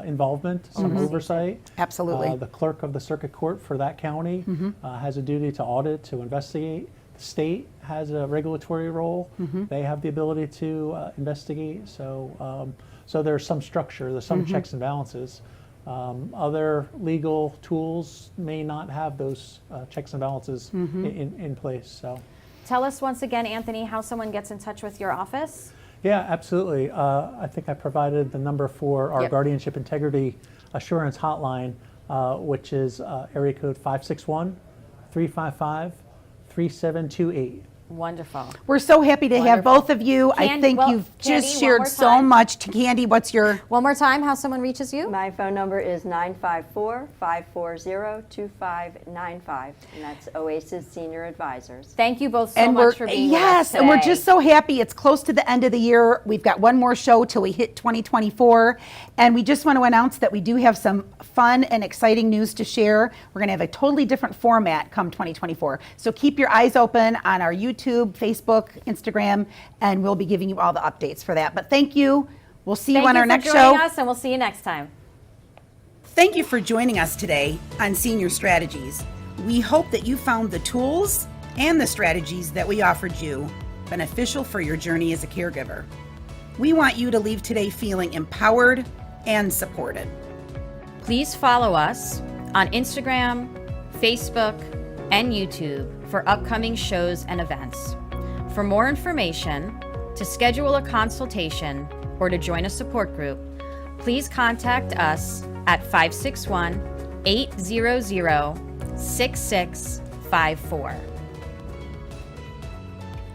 involvement, some oversight. Absolutely. The clerk of the circuit court for that county has a duty to audit, to investigate. The state has a regulatory role. They have the ability to investigate. So there's some structure, there's some checks and balances. Other legal tools may not have those checks and balances in place. So. Tell us once again, Anthony, how someone gets in touch with your office. Yeah, absolutely. I think I provided the number for our Yep. Guardianship Integrity Assurance Hotline, which is area code 561-355-3728. Wonderful. We're so happy to have both of you. I Candy- think well, you've Candy, just one shared more so time. much. To Candy, what's your... One more time, how someone reaches you? My phone number is 954-540-2595, and that's Oasis Senior Advisors. Thank you both so and much for being with us yes, today. and we're just so happy. It's close to the end of the year. We've got one more show till we hit 2024, and we just want to announce that we do have some fun and exciting news to share. We're going to have a totally different format come 2024. So keep your eyes open on our YouTube, Facebook, Instagram, and we'll be giving you all the updates for that. But thank you. We'll see you on our next Thank you for joining show. us, and we'll see you next time. Thank you for joining us today on Senior Strategies. We hope that you found the tools and the strategies that we offered you beneficial for your journey as a caregiver. We want you to leave today feeling empowered and supported. Please follow us on Instagram, Facebook, and YouTube for upcoming shows and events. For more information, to schedule a consultation, or to join a support group, please contact us at 561-800-6654.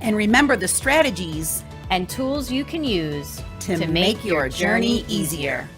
And remember the strategies And tools you can use to make your journey easier.